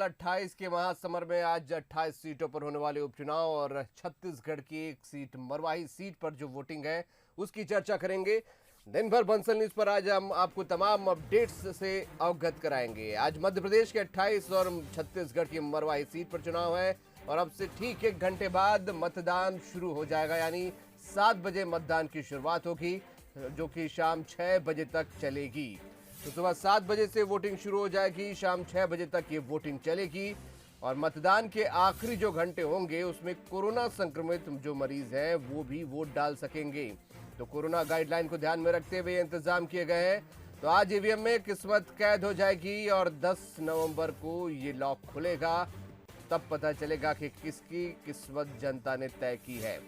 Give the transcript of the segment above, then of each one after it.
28 के महासमर में आज 28 सीटों पर होने वाले उपचुनाव और छत्तीसगढ़ की एक सीट मरवाही सीट पर जो वोटिंग है उसकी चर्चा करेंगे। दिन भर बंसल न्यूज पर आज हम आपको तमाम अपडेट्स से अवगत कराएंगे। आज मध्य प्रदेश के 28 और छत्तीसगढ़ की मरवाही सीट पर चुनाव है और अब से ठीक 1 घंटे बाद मतदान शुरू हो जाएगा, यानी 7 बजे मतदान की शुरुआत होगी जो कि शाम 6 बजे तक चलेगी। तो सुबह 7 बजे से वोटिंग शुरू हो जाएगी, शाम 6 बजे तक ये वोटिंग चलेगी और मतदान के आखिरी जो घंटे होंगे उसमें कोरोना संक्रमित जो मरीज हैं वो भी वोट डाल सकेंगे। तो कोरोना गाइडलाइन को ध्यान में रखते हुए इंतजाम किए गए हैं। तो आज ईवीएम में किस्मत कैद हो जाएगी और 10 नवंबर को ये लॉक खुलेगा, तब पता चलेगा कि किसकी किस्मत जनता ने तय की है।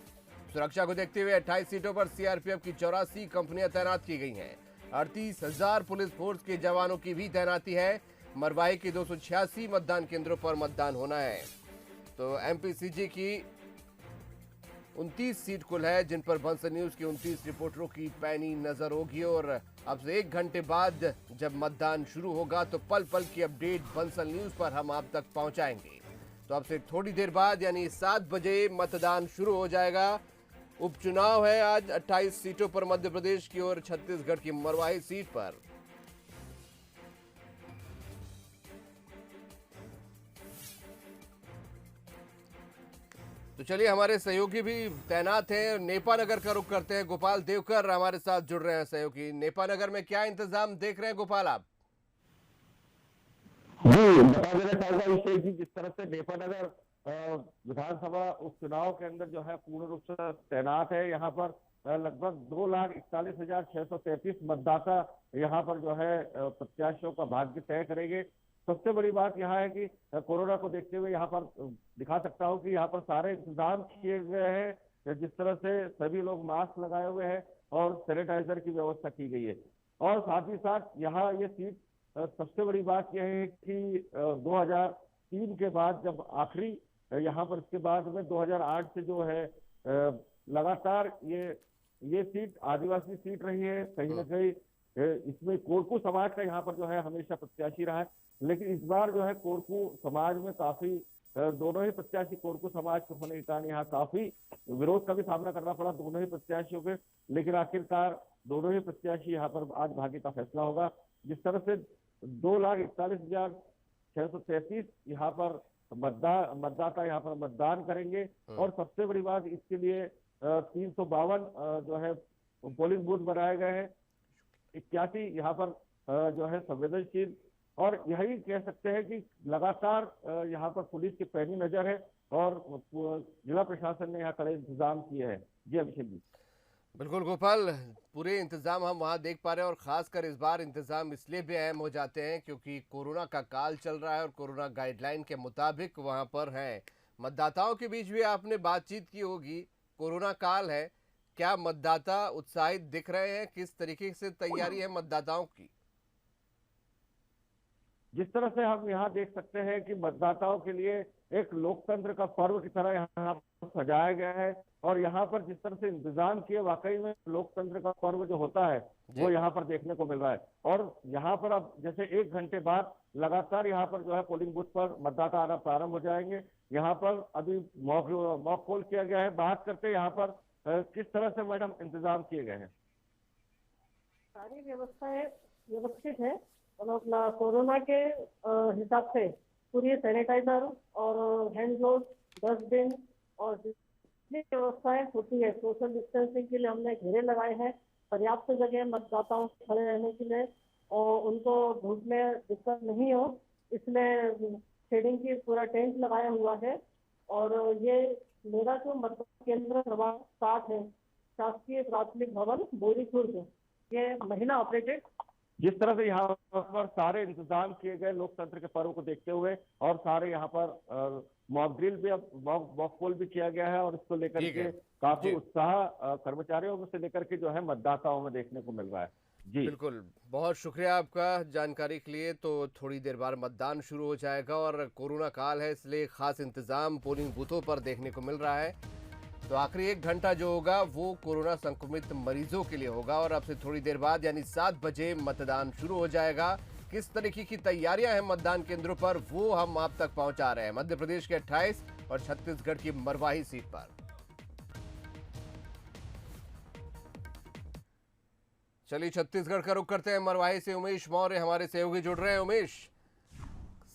सुरक्षा को देखते हुए 28 सीटों पर सीआरपीएफ की 84 कंपनियां तैनात की गई हैं। 38,000 पुलिस फोर्स के जवानों की भी तैनाती है। मरवाही के 286 मतदान केंद्रों पर मतदान होना है। तो एमपीसीजी की 29 सीट कुल है जिन पर बंसल न्यूज की 29 रिपोर्टरों की पैनी नजर होगी और अब से 1 घंटे बाद जब मतदान शुरू होगा तो पल पल की अपडेट बंसल न्यूज पर हम आप तक पहुंचाएंगे। तो अब से थोड़ी देर बाद यानी 7 बजे मतदान शुरू हो जाएगा। उपचुनाव है आज 28 सीटों पर मध्य प्रदेश की और छत्तीसगढ़ की मरवाही सीट पर। तो चलिए हमारे सहयोगी भी तैनात हैं, नेपानगर का रुख करते हैं। गोपाल देवकर हमारे साथ जुड़ रहे हैं सहयोगी। नेपानगर में क्या इंतजाम देख रहे हैं गोपाल आप? जी, बता देना चाहूंगा इसे कि जिस तरह से नेपानगर विधानसभा उपचुनाव के अंदर जो है पूर्ण रूप से तैनात है। यहाँ पर लगभग 2,41,633 मतदाता यहाँ पर जो है प्रत्याशियों का भाग्य तय करेंगे। सबसे बड़ी बात यहाँ है कि कोरोना को देखते हुए यहाँ पर दिखा सकता हूँ कि यहाँ पर सारे इंतजाम किए गए हैं। जिस तरह से सभी लोग मास्क लगाए हुए हैं और सैनिटाइजर की व्यवस्था की गई है और साथ ही साथ यहाँ ये सीट सबसे बड़ी बात यह है कि 2003 के बाद जब आखिरी यहाँ पर इसके बाद में 2008 से जो है लगातार ये सीट आदिवासी सीट रही है। कहीं ना कहीं इसमें कोरकू समाज का यहाँ पर जो है हमेशा प्रत्याशी रहा है, लेकिन इस बार जो है कोरकू समाज में काफी दोनों ही प्रत्याशी कोरकू समाज के होने के कारण यहाँ काफी विरोध का भी सामना करना पड़ा दोनों ही प्रत्याशियों के, लेकिन आखिरकार दोनों ही प्रत्याशी यहाँ पर आज भाग्य का फैसला होगा। जिस तरह से 2,41,633 यहाँ पर मतदाता यहाँ पर मतदान करेंगे और सबसे बड़ी बात इसके लिए 352 जो है पोलिंग बूथ बनाए गए हैं। 81 यहाँ पर जो है संवेदनशील और यही कह सकते हैं कि लगातार यहाँ पर पुलिस की पैनी नजर है और जिला प्रशासन ने यहाँ कड़े इंतजाम किए हैं। जी अभिषेक जी। बिल्कुल गोपाल, पूरे इंतजाम हम वहां देख पा रहे हैं और खासकर इस बार इंतजाम इसलिए भी अहम हो जाते हैं क्योंकि कोरोना का काल चल रहा है और कोरोना गाइडलाइन के मुताबिक वहां पर है। मतदाताओं के बीच भी आपने बातचीत की होगी, कोरोना काल है, क्या मतदाता उत्साहित दिख रहे हैं? किस तरीके से तैयारी है मतदाताओं की? जिस तरह से हम यहाँ देख सकते हैं कि मतदाताओं के लिए एक लोकतंत्र का पर्व की तरह यहाँ सजाया गया है और यहाँ पर जिस तरह से इंतजाम किए वाकई में लोकतंत्र का पर्व जो होता है वो यहाँ पर देखने को मिल रहा है। और यहाँ पर अब जैसे 1 घंटे बाद लगातार यहाँ पर जो है पोलिंग बूथ पर मतदाता आना प्रारंभ हो जाएंगे। यहाँ पर अभी मॉक पोल किया गया है। बात करते हैं यहाँ पर किस तरह से मैडम इंतजाम किए गए हैं? सारी व्यवस्थाएं व्यवस्थित है और अपना कोरोना के हिसाब से पूरी सैनिटाइजर और हैंड ग्लोव, डस्टबिन और जितनी व्यवस्थाएं होती है सोशल डिस्टेंसिंग के लिए हमने घेरे लगाए हैं। पर्याप्त जगह मतदाताओं के खड़े रहने के लिए और उनको धूप में दिक्कत नहीं हो इसलिए शेडिंग की पूरा टेंट लगाया हुआ है। और ये मेरा जो मतदान केंद्र क्रमांक 60 है, शासकीय प्राथमिक भवन बोरीखुर्द, ये महिला ऑपरेटेड। जिस तरह से यहाँ पर सारे इंतजाम किए गए लोकतंत्र के पर्व को देखते हुए और सारे यहाँ पर मॉक ड्रिल भी अब मॉक पोल भी किया गया है और इसको लेकर के काफी उत्साह कर्मचारियों में से लेकर के जो है मतदाताओं में देखने को मिल रहा है। जी बिल्कुल, बहुत शुक्रिया आपका जानकारी के लिए। तो थोड़ी देर बाद मतदान शुरू हो जाएगा और कोरोना काल है इसलिए खास इंतजाम पोलिंग बूथों पर देखने को मिल रहा है। तो आखिरी 1 घंटा जो होगा वो कोरोना संक्रमित मरीजों के लिए होगा और अब से थोड़ी देर बाद यानी 7 बजे मतदान शुरू हो जाएगा किस तरीके की तैयारियां हैं मतदान केंद्रों पर, वो हम आप तक पहुंचा रहे हैं मध्य प्रदेश के 28 और छत्तीसगढ़ की मरवाही सीट पर। चलिए छत्तीसगढ़ का रुख करते हैं, मरवाही से उमेश मौर्य हमारे सहयोगी जुड़ रहे हैं। उमेश,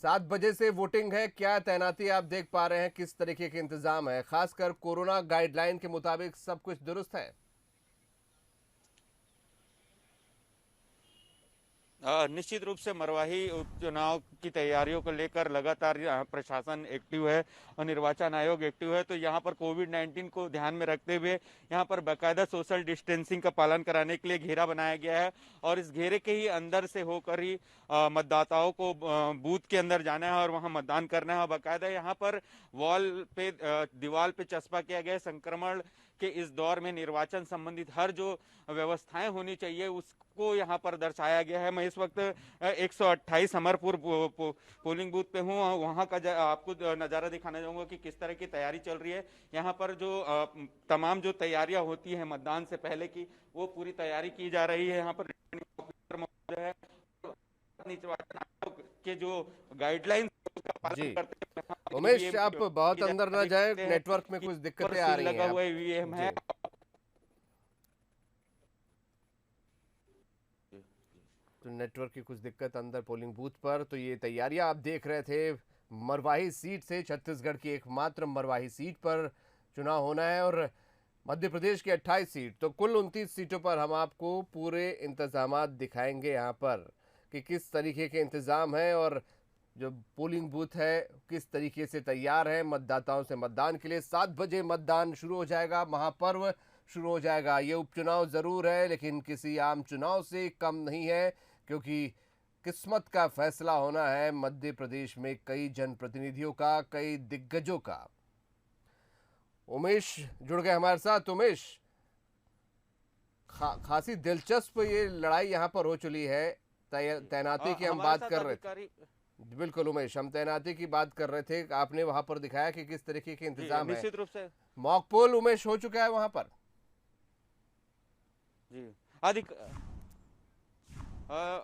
7 बजे से वोटिंग है, क्या तैनाती आप देख पा रहे हैं, किस तरीके के इंतजाम है, खासकर कोरोना गाइडलाइन के मुताबिक सब कुछ दुरुस्त है? निश्चित रूप से मरवाही उपचुनाव की तैयारियों को लेकर लगातार यहाँ प्रशासन एक्टिव है और निर्वाचन आयोग एक्टिव है। तो यहाँ पर कोविड-19 को ध्यान में रखते हुए यहाँ पर बाकायदा सोशल डिस्टेंसिंग का पालन कराने के लिए घेरा बनाया गया है और इस घेरे के ही अंदर से होकर ही मतदाताओं को बूथ के अंदर जाना है और वहाँ मतदान करना है। बाकायदा यहाँ पर वॉल पे दीवार पे चस्पा किया गया है। संक्रमण के इस दौर में निर्वाचन संबंधित हर जो व्यवस्थाएं होनी चाहिए उसको यहाँ पर दर्शाया गया है। मैं इस वक्त 128 अमरपुर पोलिंग बूथ पे हूँ, वहाँ का आपको नज़ारा दिखाना चाहूँगा कि किस तरह की तैयारी चल रही है। यहाँ पर जो तमाम जो तैयारियां होती है मतदान से पहले की, वो पूरी तैयारी की जा रही है। यहाँ पर निर्वाचन आयोग के जो गाइडलाइंस जी उमेश, आप बहुत अंदर ना जाए, नेटवर्क में कुछ दिक्कतें आ रही हैं। लगा हुआ ईवीएम है। तो नेटवर्क की कुछ दिक्कत अंदर पोलिंग बूथ पर। तो ये तैयारियां आप देख रहे थे, मरवाही सीट से, छत्तीसगढ़ की एकमात्र मरवाही सीट पर चुनाव होना है और मध्य प्रदेश की 28 सीट, तो कुल 29 सीटों पर हम आपको पूरे इंतजामात दिखाएंगे यहाँ पर कि किस तरीके के इंतजाम है और जो पोलिंग बूथ है किस तरीके से तैयार है मतदाताओं से मतदान के लिए। 7 बजे मतदान शुरू हो जाएगा, महापर्व शुरू हो जाएगा। ये उपचुनाव जरूर है लेकिन किसी आम चुनाव से कम नहीं है, क्योंकि किस्मत का फैसला होना है मध्य प्रदेश में कई जनप्रतिनिधियों का, कई दिग्गजों का। उमेश जुड़ गए हमारे साथ। उमेश, खासी दिलचस्प ये लड़ाई यहाँ पर हो चली है। तैनाती की हम बात कर रहे थे। बिल्कुल उमेश, हम तैनाती की बात कर रहे थे, आपने वहां पर दिखाया कि किस तरीके के इंतजाम है। निश्चित रूप से मॉक पोल उमेश हो चुका है वहां पर। जी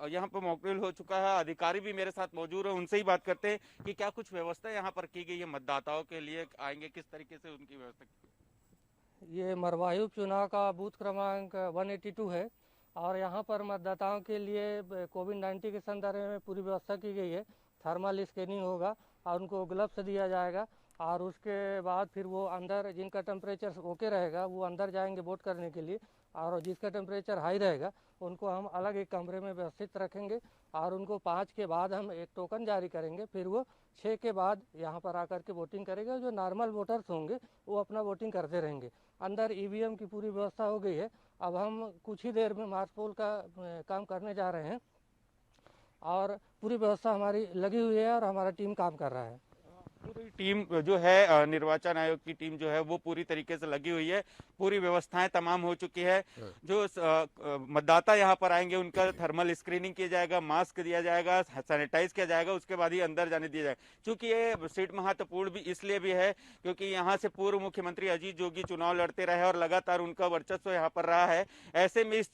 यहाँ पर मॉक ड्रिल हो चुका है। अधिकारी भी मेरे साथ मौजूद है, उनसे ही बात करते हैं कि क्या कुछ व्यवस्था यहाँ पर की गई है, मतदाताओं के लिए आएंगे किस तरीके से उनकी व्यवस्था की। ये मरवाही उपचुनाव का बूथ क्रमांक 182 है और यहाँ पर मतदाताओं के लिए कोविड-19 के संदर्भ में पूरी व्यवस्था की गई है। थर्मल स्कैनिंग होगा और उनको ग्लव्स दिया जाएगा और उसके बाद फिर वो अंदर, जिनका टेम्परेचर ओके रहेगा वो अंदर जाएंगे वोट करने के लिए, और जिसका टेम्परेचर हाई रहेगा उनको हम अलग एक कमरे में व्यवस्थित रखेंगे और उनको 5 के बाद हम एक टोकन जारी करेंगे। फिर वो 6 के बाद यहाँ पर आकर के वोटिंग करेंगे। जो नॉर्मल वोटर्स होंगे वो अपना वोटिंग करते रहेंगे। अंदर ईवीएम की पूरी व्यवस्था हो गई है। अब हम कुछ ही देर में मार्च पोल का काम करने जा रहे हैं और पूरी व्यवस्था हमारी लगी हुई है और हमारा टीम काम कर रहा है। पूरी टीम जो है, निर्वाचन आयोग की टीम जो है वो पूरी तरीके से लगी हुई है। पूरी व्यवस्थाएं तमाम हो चुकी है। जो मतदाता यहाँ पर आएंगे उनका थर्मल स्क्रीनिंग किया जाएगा, मास्क दिया जाएगा, सैनिटाइज किया जाएगा, उसके बाद ही अंदर जाने दिया जाएगा। क्योंकि ये सीट महत्वपूर्ण भी इसलिए भी है क्योंकि यहाँ से पूर्व मुख्यमंत्री अजीत जोगी चुनाव लड़ते रहे और लगातार उनका वर्चस्व यहाँ पर रहा है। ऐसे में इस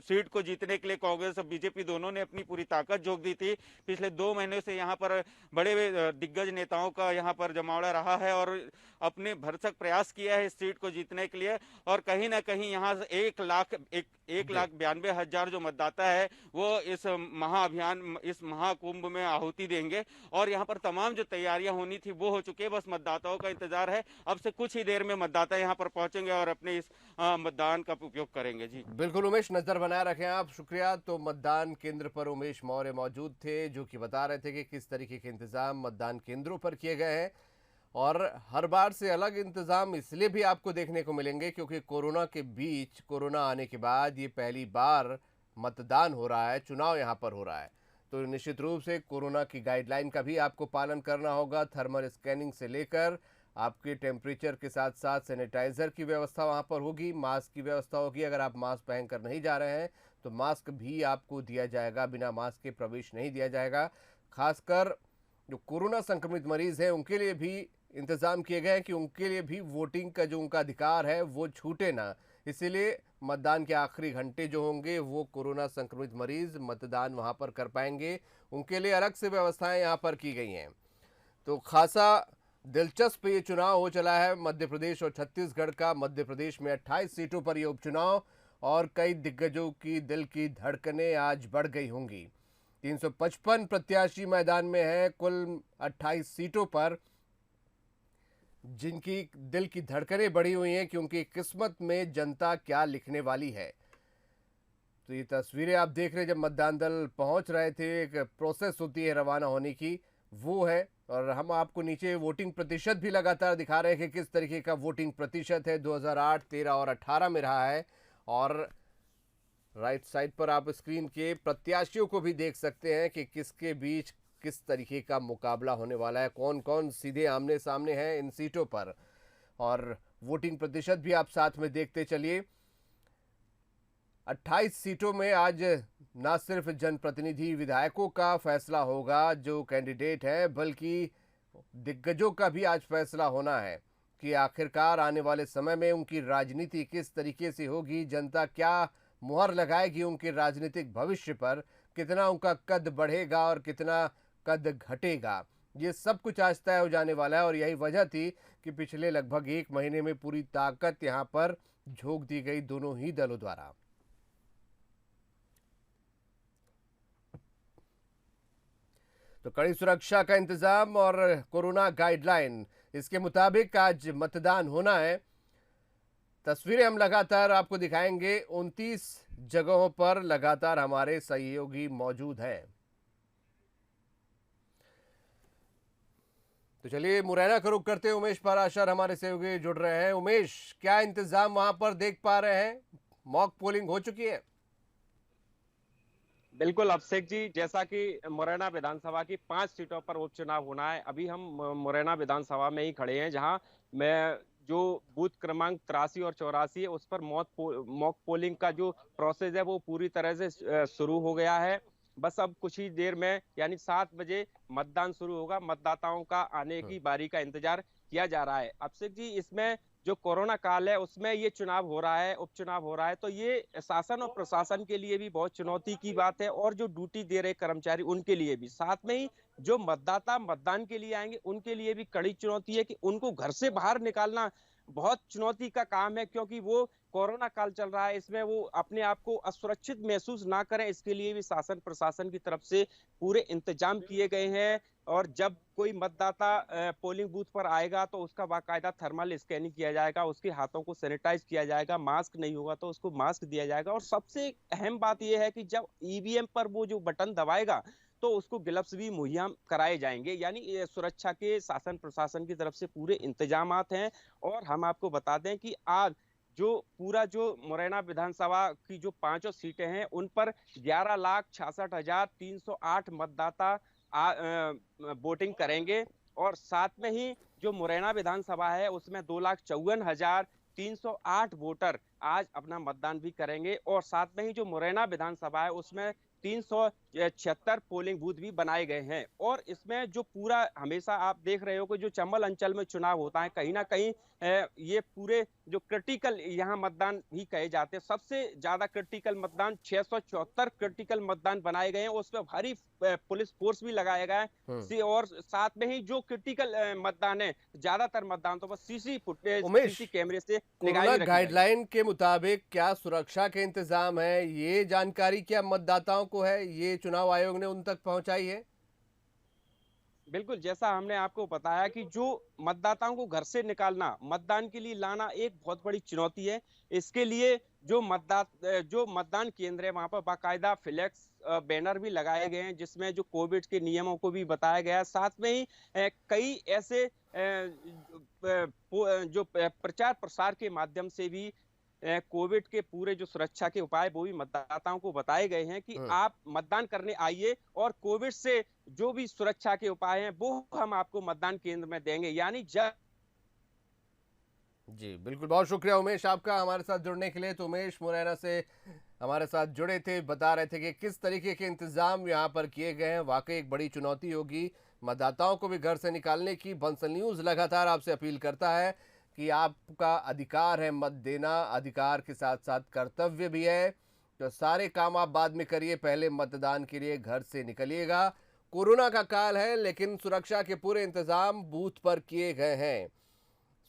सीट को जीतने के लिए कांग्रेस और बीजेपी दोनों ने अपनी पूरी ताकत झोंक दी थी। पिछले 2 महीने से यहाँ पर बड़े दिग्गज नेताओं का यहाँ पर जमावड़ा रहा है और अपने भरसक प्रयास किया है इस सीट को जीतने के लिए। और कहीं ना कहीं यहाँ से 1,92,000 जो मतदाता है वो इस महाअभियान, इस महाकुंभ में आहुति देंगे और यहाँ पर तमाम जो तैयारियां होनी थी वो हो चुकी है। बस मतदाताओं का इंतजार है। अब से कुछ ही देर में मतदाता यहाँ पर पहुंचेंगे और अपने इस मतदान का उपयोग करेंगे। जी बिल्कुल उमेश, नजर बनाए रखें आप, शुक्रिया। तो मतदान केंद्र पर उमेश मौर्य मौजूद थे जो कि बता रहे थे कि किस तरीके के इंतजाम मतदान केंद्रों पर किए गए हैं और हर बार से अलग इंतजाम इसलिए भी आपको देखने को मिलेंगे क्योंकि कोरोना के बीच, कोरोना आने के बाद ये पहली बार मतदान हो रहा है, चुनाव यहाँ पर हो रहा है। तो निश्चित रूप से कोरोना की गाइडलाइन का भी आपको पालन करना होगा। थर्मल स्कैनिंग से लेकर आपके टेम्परेचर के साथ साथ सैनिटाइजर की व्यवस्था वहाँ पर होगी, मास्क की व्यवस्था होगी। अगर आप मास्क पहनकर नहीं जा रहे हैं तो मास्क भी आपको दिया जाएगा, बिना मास्क के प्रवेश नहीं दिया जाएगा। खासकर जो कोरोना संक्रमित मरीज हैं उनके लिए भी इंतजाम किए गए हैं कि उनके लिए भी वोटिंग का जो उनका अधिकार है वो छूटे ना। इसीलिए मतदान के आखिरी घंटे जो होंगे वो कोरोना संक्रमित मरीज मतदान वहां पर कर पाएंगे, उनके लिए अलग से व्यवस्थाएं यहां पर की गई हैं। तो खासा दिलचस्प ये चुनाव हो चला है मध्य प्रदेश और छत्तीसगढ़ का। मध्य प्रदेश में 28 सीटों पर ये उपचुनाव और कई दिग्गजों की दिल की धड़कनें आज बढ़ गई होंगी। 355 प्रत्याशी मैदान में हैं कुल 28 सीटों पर, जिनकी दिल की धड़कनें बढ़ी हुई हैं कि उनकी किस्मत में जनता क्या लिखने वाली है। तो ये तस्वीरें आप देख रहे हैं, जब मतदान दल पहुंच रहे थे, एक प्रोसेस होती है रवाना होने की, वो है। और हम आपको नीचे वोटिंग प्रतिशत भी लगातार दिखा रहे हैं कि किस तरीके का वोटिंग प्रतिशत है 2008, 13 और 18 में रहा है। और राइट साइड पर आप स्क्रीन के प्रत्याशियों को भी देख सकते हैं कि किसके बीच किस तरीके का मुकाबला होने वाला है, कौन कौन सीधे आमने सामने हैं इन सीटों पर। और वोटिंग प्रतिशत भी आप साथ में देखते चलिए। 28 सीटों में आज न सिर्फ जनप्रतिनिधि विधायकों का फैसला होगा जो कैंडिडेट हैं, बल्कि दिग्गजों का भी आज फैसला होना है कि आखिरकार आने वाले समय में उनकी राजनीति किस तरीके से होगी, जनता क्या मुहर लगाएगी उनके राजनीतिक भविष्य पर, कितना उनका कद बढ़ेगा और कितना कद घटेगा, ये सब कुछ आज तय हो जाने वाला है। और यही वजह थी कि पिछले लगभग 1 महीने में पूरी ताकत यहां पर झोंक दी गई दोनों ही दलों द्वारा। तो कड़ी सुरक्षा का इंतजाम और कोरोना गाइडलाइन, इसके मुताबिक आज मतदान होना है। तस्वीरें हम लगातार आपको दिखाएंगे। 29 जगहों पर लगातार हमारे सहयोगी मौजूद हैं। तो चलिए मुरैना का रुख करते हैं, उमेश पाराशर हमारे सहयोगी जुड़ रहे हैं। उमेश, क्या इंतजाम वहां पर देख पा रहे हैं? मॉक पोलिंग हो चुकी है? बिल्कुल अभिषेक जी, जैसा कि मुरैना विधानसभा की 5 सीटों पर उपचुनाव होना है। अभी हम मुरैना विधानसभा में ही खड़े हैं, जहां मैं जो बूथ क्रमांक 83 और 84 है उस पर मॉक पोलिंग का जो प्रोसेस है वो पूरी तरह से शुरू हो गया है। बस अब कुछ ही देर में यानी 7 बजे मतदान शुरू होगा। मतदाताओं का आने की बारी का इंतजार किया जा रहा है। अभिषेक जी, इसमें जो कोरोना काल है उसमें ये चुनाव हो रहा है, उपचुनाव हो रहा है, तो ये शासन और प्रशासन के लिए भी बहुत चुनौती की बात है और जो ड्यूटी दे रहे कर्मचारी उनके लिए भी, साथ में ही जो मतदाता मतदान के लिए आएंगे उनके लिए भी कड़ी चुनौती है कि उनको घर से बाहर निकालना बहुत चुनौती का काम है, क्योंकि वो कोरोना काल चल रहा है, इसमें वो अपने आप को असुरक्षित महसूस ना करें, इसके लिए भी शासन प्रशासन की तरफ से पूरे इंतजाम किए गए हैं। और जब कोई मतदाता पोलिंग बूथ पर आएगा तो उसका बाकायदा थर्मल स्कैनिंग किया जाएगा, उसके हाथों को सैनिटाइज किया जाएगा, मास्क नहीं होगा तो उसको मास्क दिया जाएगा। और सबसे अहम बात यह है कि जब ईवीएम पर वो जो बटन दबाएगा तो उसको ग्लव्स भी मुहैया कराए जाएंगे। यानी सुरक्षा के शासन प्रशासन की तरफ से पूरे इंतजामात हैं। और हम आपको बता दें कि आज जो पूरा जो मुरैना विधानसभा की जो 5 सीटें हैं उन पर 11,66,308 मतदाता वोटिंग करेंगे। और साथ में ही जो मुरैना विधानसभा है उसमें 2,54,308 वोटर आज अपना मतदान भी करेंगे। और साथ में ही जो मुरैना विधानसभा है उसमें 376 पोलिंग बूथ भी बनाए गए हैं। और इसमें जो पूरा हमेशा आप देख रहे हो कि जो चंबल अंचल में चुनाव होता है, कहीं ना कहीं ये पूरे जो क्रिटिकल यहाँ मतदान भी कहे जाते हैं, सबसे ज्यादा क्रिटिकल मतदान 674 क्रिटिकल मतदान बनाए गए हैं, उसमें भारी पुलिस फोर्स भी लगाया गया है। और साथ में ही जो क्रिटिकल मतदान है, ज्यादातर मतदान तो बस सीसी फुटेज, सीसी कैमरे से कोरोना गाइडलाइन के मुताबिक क्या सुरक्षा के इंतजाम है, ये जानकारी क्या मतदाताओं को है, ये चुनाव आयोग ने उन तक पहुंचाई है? बिल्कुल, जैसा हमने आपको बताया कि जो मतदाताओं को घर से निकालना, मतदान के लिए लाना एक बहुत बड़ी चुनौती है। इसके लिए जो मतदान केंद्र है वहां पर बाकायदा फ्लैक्स बैनर भी लगाए गए हैं, जिसमें जो कोविड के नियमों को भी बताया गया है। साथ में ही कई ऐसे जो प्रचार प्रसार के माध्यम से भी कोविड के पूरे जो सुरक्षा के उपाय वो भी मतदाताओं को बताए गए हैं कि आप मतदान करने आइए और कोविड से जो भी सुरक्षा के उपाय हैं वो हम आपको मतदान केंद्र में देंगे। यानी जी बिल्कुल, बहुत शुक्रिया उमेश आपका हमारे साथ जुड़ने के लिए। तो उमेश मुरैना से हमारे साथ जुड़े थे, बता रहे थे कि किस तरीके के इंतजाम यहाँ पर किए गए हैं। वाकई एक बड़ी चुनौती होगी मतदाताओं को भी घर से निकालने की। बंसल न्यूज़ लगातार आपसे अपील करता है कि आपका अधिकार है मत देना, अधिकार के साथ साथ कर्तव्य भी है। तो सारे काम आप बाद में करिए, पहले मतदान के लिए घर से निकलिएगा। कोरोना का काल है, लेकिन सुरक्षा के पूरे इंतजाम बूथ पर किए गए हैं।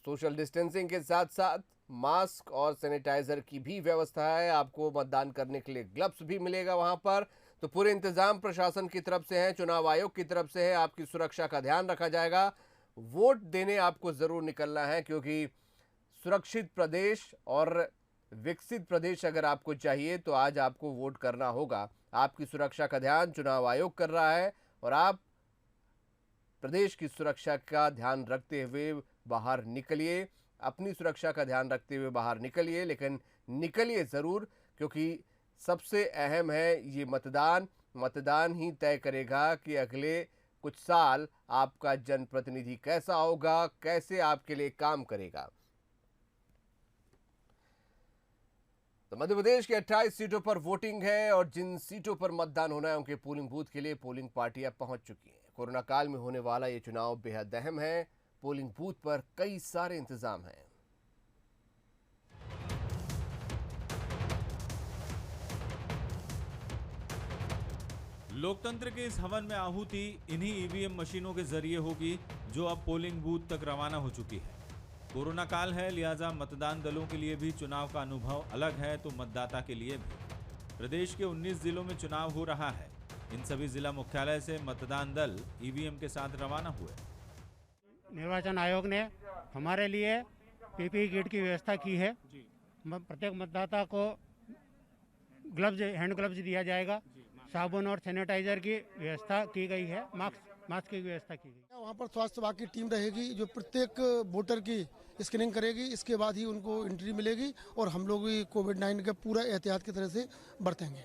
सोशल डिस्टेंसिंग के साथ साथ मास्क और सैनिटाइजर की भी व्यवस्था है। आपको मतदान करने के लिए ग्लव्स भी मिलेगा वहां पर। तो पूरे इंतजाम प्रशासन की तरफ से है, चुनाव आयोग की तरफ से है। आपकी सुरक्षा का ध्यान रखा जाएगा। वोट देने आपको जरूर निकलना है, क्योंकि सुरक्षित प्रदेश और विकसित प्रदेश अगर आपको चाहिए तो आज आपको वोट करना होगा। आपकी सुरक्षा का ध्यान चुनाव आयोग कर रहा है और आप प्रदेश की सुरक्षा का ध्यान रखते हुए बाहर निकलिए, अपनी सुरक्षा का ध्यान रखते हुए बाहर निकलिए, लेकिन निकलिए ज़रूर, क्योंकि सबसे अहम है ये मतदान। मतदान ही तय करेगा कि अगले कुछ साल आपका जनप्रतिनिधि कैसा होगा, कैसे आपके लिए काम करेगा। तो मध्य प्रदेश की 28 सीटों पर वोटिंग है और जिन सीटों पर मतदान होना है उनके पोलिंग बूथ के लिए पोलिंग पार्टियां पहुंच चुकी हैं। कोरोना काल में होने वाला ये चुनाव बेहद अहम है। पोलिंग बूथ पर कई सारे इंतजाम हैं। लोकतंत्र के इस हवन में आहुति इन्हीं ईवीएम मशीनों के जरिए होगी, जो अब पोलिंग बूथ तक रवाना हो चुकी है। कोरोना काल है, लिहाजा मतदान दलों के लिए भी चुनाव का अनुभव अलग है, तो मतदाता के लिए भी। प्रदेश के 19 जिलों में चुनाव हो रहा है। इन सभी जिला मुख्यालय से मतदान दल ईवीएम के साथ रवाना हुए। निर्वाचन आयोग ने हमारे लिए पीपीई किट की व्यवस्था की है। प्रत्येक मतदाता को ग्लव्स, हैंड ग्लव्स दिया जाएगा। साबुन और सैनिटाइजर की व्यवस्था की गई है। मास्क की व्यवस्था की गई। वहाँ पर स्वास्थ्य विभाग की टीम रहेगी, जो प्रत्येक वोटर की स्क्रीनिंग करेगी। इसके बाद ही उनको एंट्री मिलेगी और हम लोग भी कोविड-19 का पूरा एहतियात की तरह से बरतेंगे।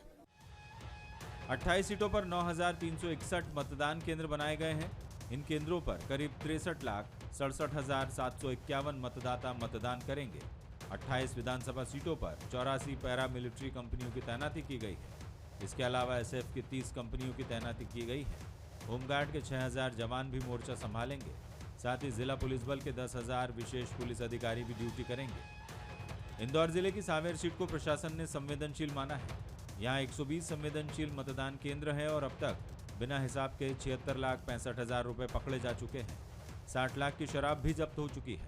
28 सीटों पर 9,361 मतदान केंद्र बनाए गए हैं। इन केंद्रों पर करीब 63,67,751 मतदाता मतदान करेंगे। 28 विधानसभा सीटों पर 84 पैरामिलिट्री कंपनियों की तैनाती की गई है। इसके अलावा एसएफ की 30 कंपनियों की तैनाती की गई है। होमगार्ड के 6,000 जवान भी मोर्चा संभालेंगे। साथ ही जिला पुलिस बल के 10,000 विशेष पुलिस अधिकारी भी ड्यूटी करेंगे। इंदौर जिले की सांवेर सीट को प्रशासन ने संवेदनशील माना है। यहाँ 120 संवेदनशील मतदान केंद्र है और अब तक बिना हिसाब के 76,65,000 रुपए पकड़े जा चुके हैं। 60 लाख की शराब भी जब्त हो चुकी है।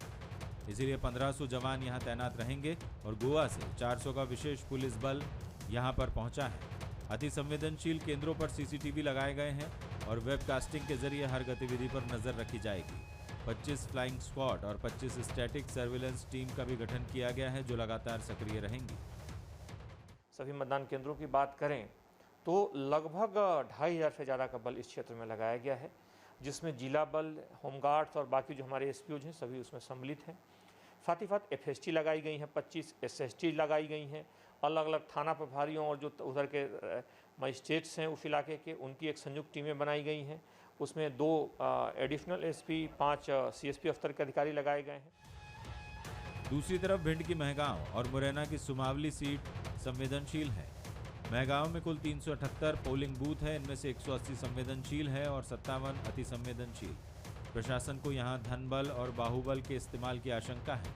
इसीलिए 1,500 जवान यहाँ तैनात रहेंगे और गोवा से 400 का विशेष पुलिस बल यहाँ पर पहुँचा है। अति संवेदनशील केंद्रों पर सीसीटीवी लगाए गए हैं और वेबकास्टिंग के जरिए हर गतिविधि पर नजर रखी जाएगी। 25 फ्लाइंग स्क्वाड और 25 स्टैटिक सर्विलेंस टीम का भी गठन किया गया है, जो लगातार सक्रिय रहेंगी। सभी मतदान केंद्रों की बात करें तो लगभग 2,500 से ज़्यादा का बल इस क्षेत्र में लगाया गया है, जिसमें जिला बल, होमगार्ड्स और बाकी जो हमारे एसपीओज हैं सभी उसमें सम्मिलित हैं। साथ ही साथ एफएसटी लगाई गई हैं, 25 एसएसटी लगाई गई हैं। अलग अलग थाना प्रभारियों और जो उधर के मजिस्ट्रेट्स हैं उस इलाके के, उनकी एक संयुक्त टीमें बनाई गई हैं। उसमें 2 एडिशनल एसपी, 5 सीएसपी स्तर के अधिकारी लगाए गए हैं। दूसरी तरफ भिंड की महगांव और मुरैना की सुमावली सीट संवेदनशील है। महगांव में कुल 378 पोलिंग बूथ है। इनमें से 180 संवेदनशील है और 57 अति संवेदनशील। प्रशासन को यहां धन बल और बाहुबल के इस्तेमाल की आशंका है।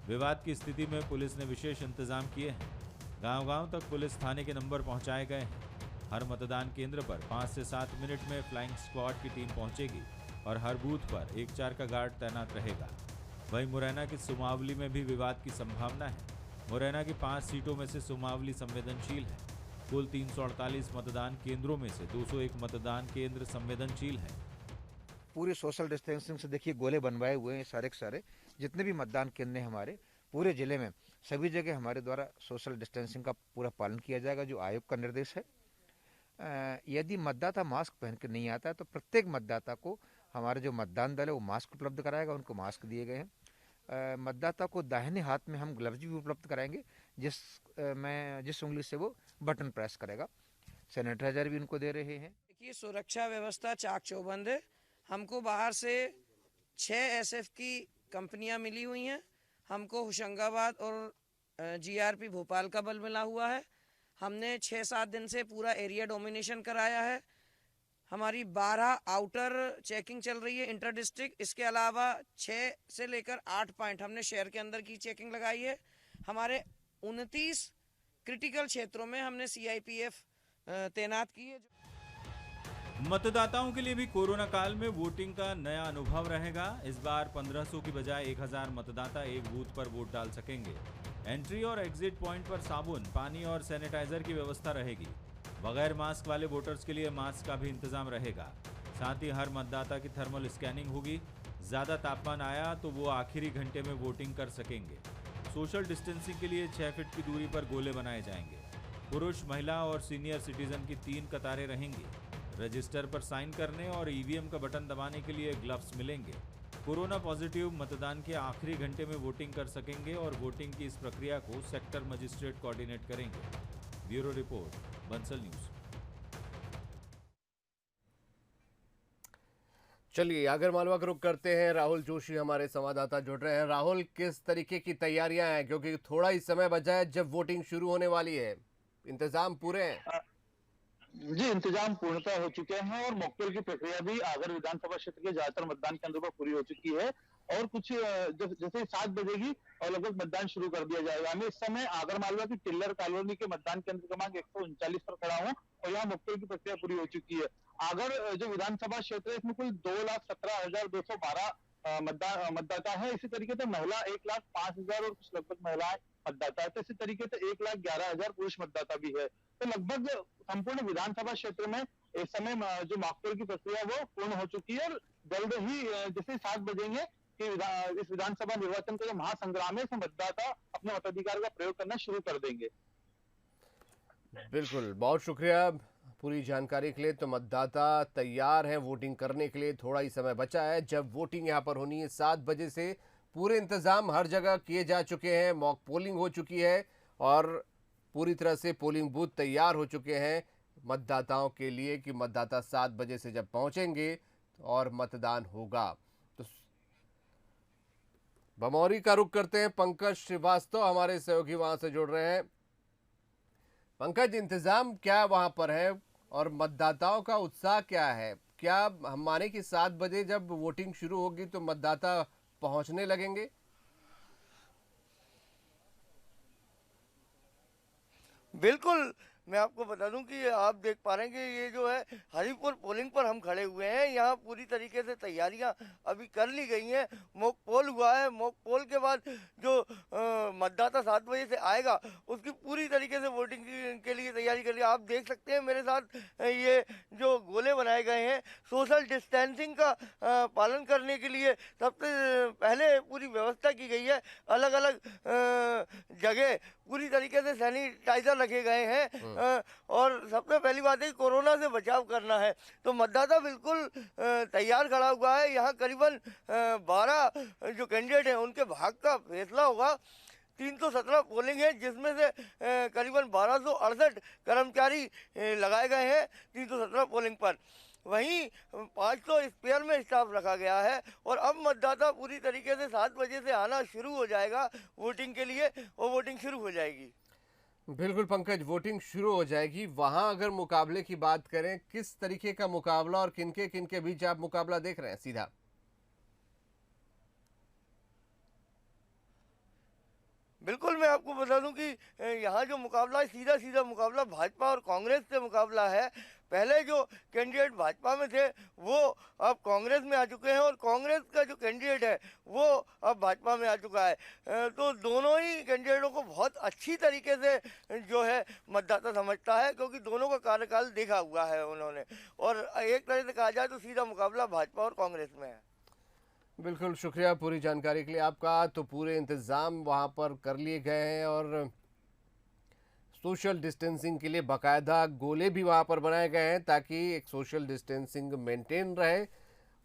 विवाद की स्थिति में पुलिस ने विशेष इंतजाम किए हैं। गांव-गांव तक पुलिस थाने के नंबर पहुंचाए गए हैं। हर मतदान केंद्र पर 5 से 7 मिनट में फ्लाइंग स्क्वाड की टीम पहुंचेगी और हर बूथ पर 1-4 का गार्ड तैनात रहेगा। वहीं मुरैना की सुमावली में भी विवाद की संभावना है। मुरैना की 5 सीटों में से सुमावली संवेदनशील है। कुल 348 मतदान केंद्रों में से 201 मतदान केंद्र संवेदनशील है। पूरे सोशल डिस्टेंसिंग से देखिए गोले बनवाए हुए हैं सारे के सारे। जितने भी मतदान केंद्र हैं हमारे पूरे जिले में, सभी जगह हमारे द्वारा सोशल डिस्टेंसिंग का पूरा पालन किया जाएगा, जो आयोग का निर्देश है। यदि मतदाता मास्क पहन कर नहीं आता है तो प्रत्येक मतदाता को हमारा जो मतदान दल है वो मास्क उपलब्ध कराएगा। उनको मास्क दिए गए हैं। मतदाता को दाहिने हाथ में हम ग्लव्स भी उपलब्ध कराएंगे, जिस उंगली से वो बटन प्रेस करेगा। सैनिटाइजर भी उनको दे रहे हैं। देखिए, सुरक्षा व्यवस्था चाक चौबंद है। हमको बाहर से 6 एसएफ की कंपनियां मिली हुई हैं। हमको होशंगाबाद और जीआरपी भोपाल का बल मिला हुआ है। हमने 6-7 दिन से पूरा एरिया डोमिनेशन कराया है। हमारी 12 आउटर चेकिंग चल रही है इंटर डिस्ट्रिक्ट। इसके अलावा 6 से लेकर 8 पॉइंट हमने शहर के अंदर की चेकिंग लगाई है। हमारे 29 क्रिटिकल क्षेत्रों में हमने CIPF तैनात की है। मतदाताओं के लिए भी कोरोना काल में वोटिंग का नया अनुभव रहेगा। इस बार 1500 की बजाय 1000 मतदाता एक बूथ पर वोट डाल सकेंगे। एंट्री और एग्जिट पॉइंट पर साबुन, पानी और सैनिटाइजर की व्यवस्था रहेगी। बगैर मास्क वाले वोटर्स के लिए मास्क का भी इंतजाम रहेगा। साथ ही हर मतदाता की थर्मल स्कैनिंग होगी। ज्यादा तापमान आया तो वो आखिरी घंटे में वोटिंग कर सकेंगे। सोशल डिस्टेंसिंग के लिए 6 फीट की दूरी पर गोले बनाए जाएंगे। पुरुष, महिला और सीनियर सिटीजन की 3 कतारें रहेंगी। रजिस्टर पर साइन करने और EVM का बटन दबाने के लिए ग्लव्स मिलेंगे। कोरोना पॉजिटिव मतदान के आखिरी घंटे में वोटिंग कर सकेंगे और वोटिंग की इस प्रक्रिया को सेक्टर मजिस्ट्रेट कोऑर्डिनेट करेंगे। Bureau report, Bansal news. चलिए आगरमालवा का रुख करते हैं। राहुल जोशी हमारे संवाददाता जुड़ रहे हैं। राहुल, किस तरीके की तैयारियां हैं, क्योंकि थोड़ा ही समय बचा है जब वोटिंग शुरू होने वाली है, इंतजाम पूरे हैं? जी, इंतजाम पूर्णतः हो चुके हैं और मॉकपोल की प्रक्रिया भी आगर विधानसभा क्षेत्र के ज्यादातर मतदान केंद्रों पर पूरी हो चुकी है और कुछ जैसे 7 बजेगी और लगभग मतदान शुरू कर दिया जाएगा। मैं इस समय आगरमालवा की टिल्लर कॉलोनी के मतदान केंद्र क्रमांक 139 पर खड़ा हूँ और यहाँ मॉकपोल की प्रक्रिया पूरी हो चुकी है। आगर जो विधानसभा क्षेत्र है इसमें कुल 2,17,212 मतदाता है। इसी तरीके से महिला 1,05,000 और कुछ लगभग महिलाएं मतदाता है। तो इसी तरीके से 1,11,000 पुरुष मतदाता भी है। तो लगभग संपूर्ण विधानसभा क्षेत्र में इस समय जो मॉकपोल की प्रक्रिया वो पूर्ण हो चुकी है और जल्द ही जैसे 7 बजेंगे कि इस विधानसभा निर्वाचन का जो महासंग्राम है इसमें मतदाता अपने मताधिकार का प्रयोग करना शुरू कर देंगे। बिल्कुल, बहुत शुक्रिया पूरी जानकारी के लिए। तो मतदाता तैयार हैं वोटिंग करने के लिए। थोड़ा ही समय बचा है जब वोटिंग यहाँ पर होनी है। 7 बजे से पूरे इंतजाम हर जगह किए जा चुके हैं। मॉक पोलिंग हो चुकी है और पूरी तरह से पोलिंग बूथ तैयार हो चुके हैं मतदाताओं के लिए कि मतदाता 7 बजे से जब पहुंचेंगे और मतदान होगा। तो बमौरी का रुख करते हैं। पंकज श्रीवास्तव हमारे सहयोगी वहां से जुड़ रहे हैं। पंकज, इंतजाम क्या वहां पर है और मतदाताओं का उत्साह क्या है? क्या हम माने कि 7 बजे जब वोटिंग शुरू होगी तो मतदाता पहुंचने लगेंगे? बिल्कुल, मैं आपको बता दूं कि आप देख पा रहे हैं कि ये जो है हरिपुर पोलिंग पर हम खड़े हुए हैं। यहाँ पूरी तरीके से तैयारियां अभी कर ली गई हैं। मॉक पोल हुआ है। मॉक पोल के बाद जो मतदाता 7 बजे से आएगा उसकी पूरी तरीके से वोटिंग के लिए तैयारी कर ली। आप देख सकते हैं मेरे साथ ये जो गोले बनाए गए हैं, सोशल डिस्टेंसिंग का पालन करने के लिए सबसे पहले पूरी व्यवस्था की गई है। अलग अलग जगह पूरी तरीके से सैनिटाइजर रखे गए हैं और सबसे पहली बात है कोरोना से बचाव करना है। तो मतदाता बिल्कुल तैयार खड़ा हुआ है। यहाँ करीबन 12 जो कैंडिडेट हैं उनके भाग का फैसला होगा। 317 पोलिंग है जिसमें से करीबन 1268 कर्मचारी लगाए गए हैं 317 पोलिंग पर। वहीं 500 स्पेयर में स्टाफ रखा गया है और अब मतदाता पूरी तरीके से 7 बजे से आना शुरू हो जाएगा वोटिंग के लिए और वोटिंग शुरू हो जाएगी। बिल्कुल पंकज, वोटिंग शुरू हो जाएगी। वहां अगर मुकाबले की बात करें, किस तरीके का मुकाबला और किनके किनके बीच आप मुकाबला देख रहे हैं सीधा? बिल्कुल, मैं आपको बता दूं कि यहाँ जो मुकाबला है सीधा सीधा मुकाबला भाजपा और कांग्रेस से मुकाबला है। पहले जो कैंडिडेट भाजपा में थे वो अब कांग्रेस में आ चुके हैं और कांग्रेस का जो कैंडिडेट है वो अब भाजपा में आ चुका है। तो दोनों ही कैंडिडेटों को बहुत अच्छी तरीके से जो है मतदाता समझता है, क्योंकि दोनों का कार्यकाल देखा हुआ है उन्होंने। और एक तरह से कहा जाए तो सीधा मुकाबला भाजपा और कांग्रेस में है। बिल्कुल, शुक्रिया पूरी जानकारी के लिए आपका। तो पूरे इंतज़ाम वहाँ पर कर लिए गए हैं और सोशल डिस्टेंसिंग के लिए बाकायदा गोले भी वहाँ पर बनाए गए हैं ताकि एक सोशल डिस्टेंसिंग मेंटेन रहे।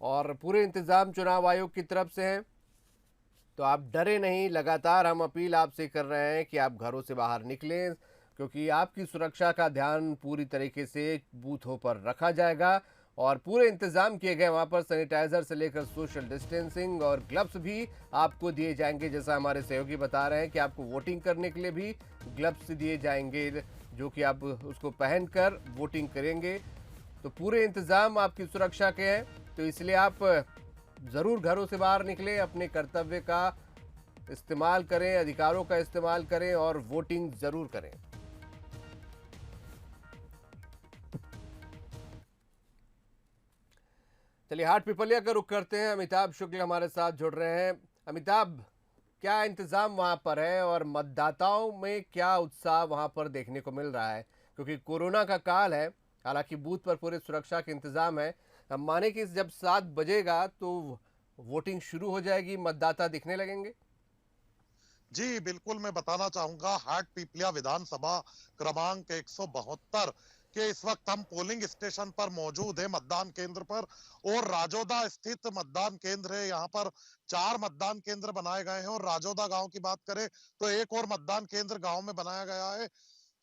और पूरे इंतज़ाम चुनाव आयोग की तरफ से हैं, तो आप डरे नहीं। लगातार हम अपील आपसे कर रहे हैं कि आप घरों से बाहर निकलें, क्योंकि आपकी सुरक्षा का ध्यान पूरी तरीके से बूथों पर रखा जाएगा और पूरे इंतजाम किए गए। वहाँ पर सैनिटाइजर से लेकर सोशल डिस्टेंसिंग और ग्लव्स भी आपको दिए जाएंगे। जैसा हमारे सहयोगी बता रहे हैं कि आपको वोटिंग करने के लिए भी ग्लव्स दिए जाएंगे, जो कि आप उसको पहनकर वोटिंग करेंगे। तो तो पूरे इंतजाम आपकी सुरक्षा के हैं, तो इसलिए आप जरूर घरों से बाहर निकलें, अपने कर्तव्य का इस्तेमाल करें, अधिकारों का इस्तेमाल करें और वोटिंग जरूर करें। चलिए हाट पिपलिया का रुख करते हैं। अमिताभ शुक्ल हमारे साथ जुड़ रहे हैं। अमिताभ, क्या इंतजाम वहां पर है और मतदाताओं में क्या उत्साह वहां पर देखने को मिल रहा है? क्योंकि कोरोना का काल है, हालांकि बूथ पर पूरे सुरक्षा के इंतजाम है। हम माने कि जब 7 बजेगा तो वोटिंग शुरू हो जाएगी, मतदाता दिखने लगेंगे। जी बिल्कुल, मैं बताना चाहूंगा हाट पिपलिया विधानसभा क्रमांक 172 के इस वक्त हम पोलिंग स्टेशन पर मौजूद है, मतदान केंद्र पर। और राजोदा स्थित मतदान केंद्र है। यहाँ पर 4 मतदान केंद्र बनाए गए हैं और राजोदा गांव की बात करें तो एक और मतदान केंद्र गांव में बनाया गया है।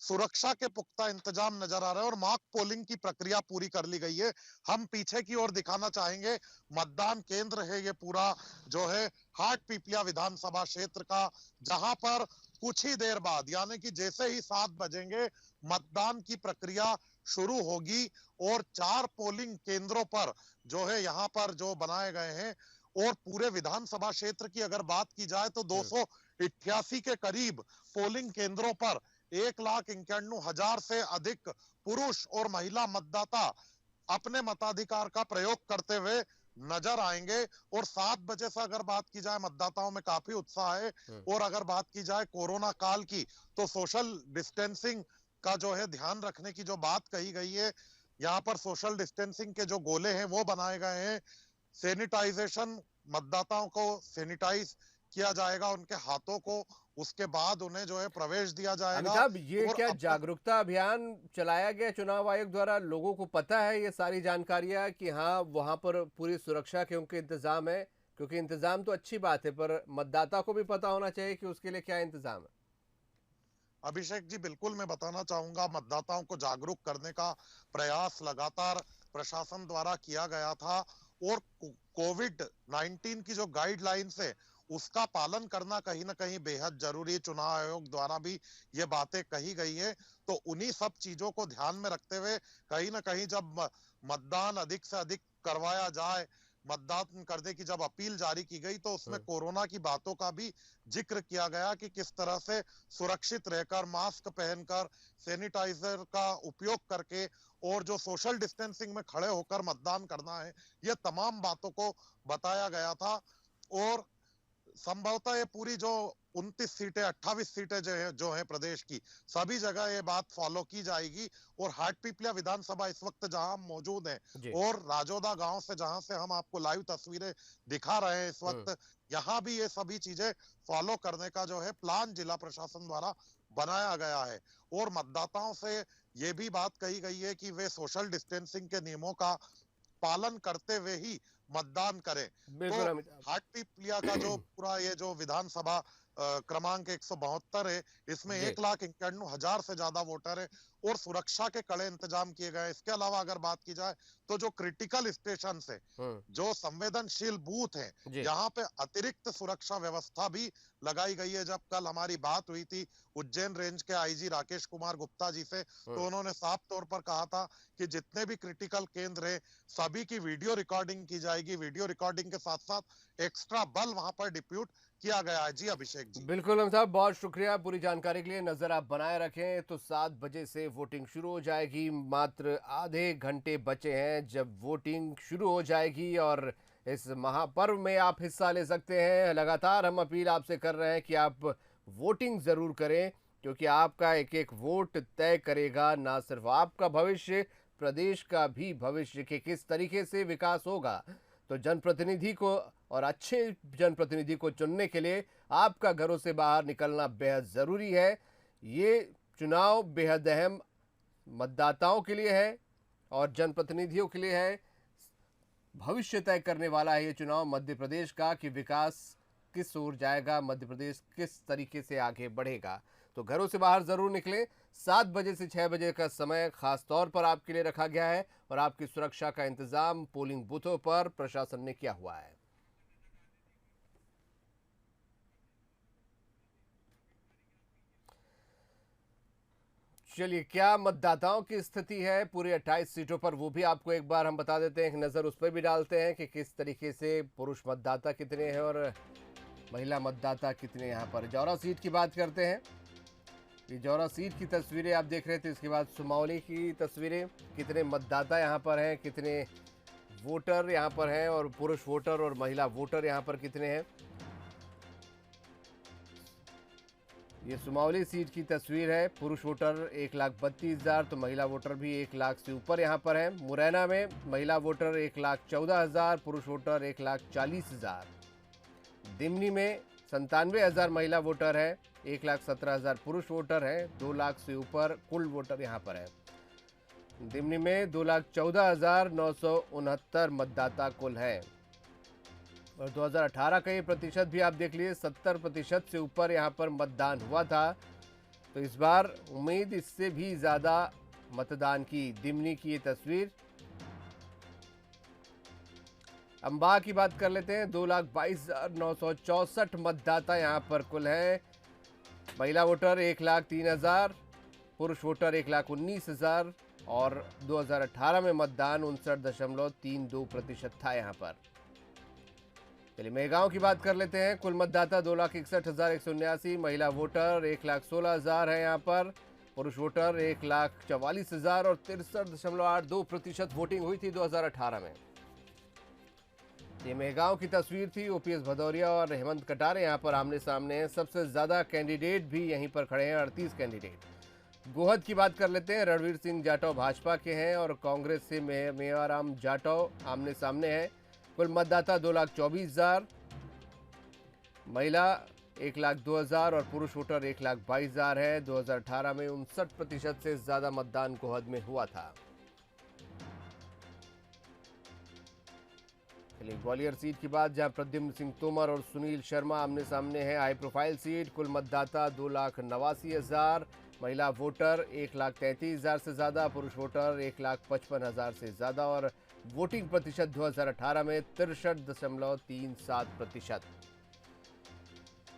सुरक्षा के पुख्ता इंतजाम नजर आ रहे हैं और मॉक पोलिंग की प्रक्रिया पूरी कर ली गई है। हम पीछे की ओर दिखाना चाहेंगे, मतदान केंद्र है ये पूरा जो है हाट पिपलिया विधानसभा क्षेत्र का, जहां पर कुछ ही देर बाद यानी कि जैसे ही 7 बजेंगे मतदान की प्रक्रिया शुरू होगी। और 4 पोलिंग केंद्रों पर जो है यहाँ पर जो बनाए गए हैं, और पूरे विधानसभा क्षेत्र की अगर बात की जाए तो 288 के करीब पोलिंग केंद्रों पर 1,91,000 से अधिक पुरुष और महिला मतदाता अपने मताधिकार का प्रयोग करते हुए नजर आएंगे। और 7 बजे से अगर बात की जाए मतदाताओं में काफी उत्साह है। और अगर बात की जाए कोरोना काल की तो सोशल डिस्टेंसिंग का जो है ध्यान रखने की जो बात कही गई है, यहाँ पर सोशल डिस्टेंसिंग के जो गोले हैं वो बनाए गए हैं। सैनिटाइजेशन, मतदाताओं को सैनिटाइज किया जाएगा, उनके हाथों को, उसके बाद उन्हें जो है प्रवेश दिया जाएगा। अमिताभ, ये क्या जागरूकता अभियान चलाया गया चुनाव आयोग द्वारा? लोगों को पता है ये सारी जानकारियां कि हाँ वहां पर पूरी सुरक्षा के उनके इंतजाम है? क्योंकि इंतजाम तो अच्छी बात है, पर मतदाता को भी पता होना चाहिए कि उसके लिए क्या इंतजाम है। अभिषेक जी बिल्कुल, मैं बताना चाहूंगा, मतदाताओं को जागरूक करने का प्रयास लगातार प्रशासन द्वारा किया गया था। और कोविड-19 की जो गाइडलाइंस है उसका पालन करना कहीं ना कहीं बेहद जरूरी। चुनाव आयोग द्वारा भी ये बातें कही गई है। तो उन्हीं सब चीजों को ध्यान में रखते हुए कहीं ना कहीं जब मतदान अधिक से अधिक करवाया जाए, मतदान करने की जब अपील जारी की गई तो उसमें कोरोना की बातों का भी जिक्र किया गया कि किस तरह से सुरक्षित रहकर, मास्क पहनकर, सैनिटाइजर का उपयोग करके और जो सोशल डिस्टेंसिंग में खड़े होकर मतदान करना है, ये तमाम बातों को बताया गया था। और संभवतः ये पूरी जो 29 सीटें, 28 सीटें जो है प्रदेश की, सभी जगह ये बात फॉलो की जाएगी। और हाट पिपलिया विधानसभा इस वक्त जहां हम मौजूद हैं और राजोदा गांव से जहां से हम आपको लाइव तस्वीरें दिखा रहे हैं इस वक्त, यहाँ भी ये सभी चीजें फॉलो करने का जो है प्लान जिला प्रशासन द्वारा बनाया गया है। और मतदाताओं से ये भी बात कही गई है कि वे सोशल डिस्टेंसिंग के नियमों का पालन करते हुए ही मतदान करें। तो हाट पिपलिया का जो पूरा ये जो विधानसभा क्रमांक 172 है, इसमें 1,91,000 से ज्यादा वोटर है और सुरक्षा के कड़े इंतजाम किए गए। इसके अलावा अगर बात की जाए तो जो क्रिटिकल स्टेशन है, जो संवेदनशील बूथ है, यहाँ पे अतिरिक्त सुरक्षा व्यवस्था भी लगाई गई है। जब कल हमारी बात हुई थी उज्जैन रेंज के आईजी राकेश कुमार गुप्ता जी से, तो उन्होंने साफ तौर पर कहा था कि जितने भी क्रिटिकल केंद्र है सभी की वीडियो रिकॉर्डिंग की जाएगी। वीडियो रिकॉर्डिंग के साथ साथ एक्स्ट्रा बल वहां पर डिप्यूट किया गया है। जी अभिषेक जी। बिल्कुल हम साहब, बहुत शुक्रिया पूरी जानकारी के लिए। नजर आप बनाए रखें। तो 7 बजे से वोटिंग शुरू हो जाएगी। मात्र आधे घंटे बचे हैं जब वोटिंग शुरू हो जाएगी और इस महापर्व में आप हिस्सा ले सकते हैं। लगातार हम अपील आपसे कर रहे हैं कि आप वोटिंग जरूर करें, क्योंकि आपका एक एक वोट तय करेगा ना सिर्फ आपका भविष्य, प्रदेश का भी भविष्य कि किस तरीके से विकास होगा। तो जनप्रतिनिधि को और अच्छे जनप्रतिनिधि को चुनने के लिए आपका घरों से बाहर निकलना बेहद ज़रूरी है। ये चुनाव बेहद अहम मतदाताओं के लिए है और जनप्रतिनिधियों के लिए है। भविष्य तय करने वाला है ये चुनाव मध्य प्रदेश का कि विकास किस ओर जाएगा, मध्य प्रदेश किस तरीके से आगे बढ़ेगा। तो घरों से बाहर ज़रूर निकलें। 7 बजे से 6 बजे का समय खास तौर पर आपके लिए रखा गया है और आपकी सुरक्षा का इंतजाम पोलिंग बूथों पर प्रशासन ने किया हुआ है। चलिए, क्या मतदाताओं की स्थिति है पूरी 28 सीटों पर, वो भी आपको एक बार हम बता देते हैं, एक नज़र उस पर भी डालते हैं कि किस तरीके से पुरुष मतदाता कितने हैं और महिला मतदाता कितने यहाँ पर। जौरा सीट की बात करते हैं। ये जौरा सीट की तस्वीरें आप देख रहे थे, इसके बाद सुमावली की तस्वीरें, कितने मतदाता यहाँ पर हैं, कितने वोटर यहाँ पर हैं और पुरुष वोटर और महिला वोटर यहाँ पर कितने हैं। ये सुमावली सीट की तस्वीर है। पुरुष वोटर 1,32,000 तो महिला वोटर भी 1 लाख से ऊपर यहाँ पर है। मुरैना में महिला वोटर 1,14,000, पुरुष वोटर 1,40,000। दिमनी में 97,000 महिला वोटर है, 1,17,000 पुरुष वोटर है, 2 लाख से ऊपर कुल वोटर यहाँ पर है। दिमनी में 2,14,969 मतदाता कुल है और 2018 का ये प्रतिशत भी आप देख लीजिए, 70% से ऊपर यहाँ पर मतदान हुआ था। तो इस बार उम्मीद इससे भी ज़्यादा मतदान की। दिमनी की ये तस्वीर। अंबा की बात कर लेते हैं। 2,22,964 मतदाता यहाँ पर कुल है। महिला वोटर 1,03,000, पुरुष वोटर 1,19,000 और 2018 में मतदान 59.32% था यहाँ पर। चलिए, मेगांव की बात कर लेते हैं। कुल मतदाता 2,61,179, महिला वोटर 1,16,000 है यहाँ पर, पुरुष वोटर 1,44,000 और 63.82% वोटिंग हुई थी 2018 में। ये मेगांव की तस्वीर थी। ओपीएस भदौरिया और हेमंत कटारे यहाँ पर आमने सामने हैं। सबसे ज़्यादा कैंडिडेट भी यहीं पर खड़े हैं, 38 कैंडिडेट। गोहद की बात कर लेते हैं। रणवीर सिंह जाटव भाजपा के हैं और कांग्रेस से मेवाराम जाटव आमने सामने हैं। कुल मतदाता 2,24,000, महिला 1,02,000 और पुरुष वोटर 1,22,000 है। 2018 में 59% से ज्यादा मतदान गोहद में हुआ था। चलिए, ग्वालियर सीट की बात, जहां प्रद्युम्न सिंह तोमर और सुनील शर्मा आमने सामने हैं। High profile seat. कुल मतदाता 2,89,000, महिला वोटर 1,33,000 से ज़्यादा, पुरुष वोटर 1,55,000 से ज़्यादा और वोटिंग प्रतिशत 2018 में 63.37%।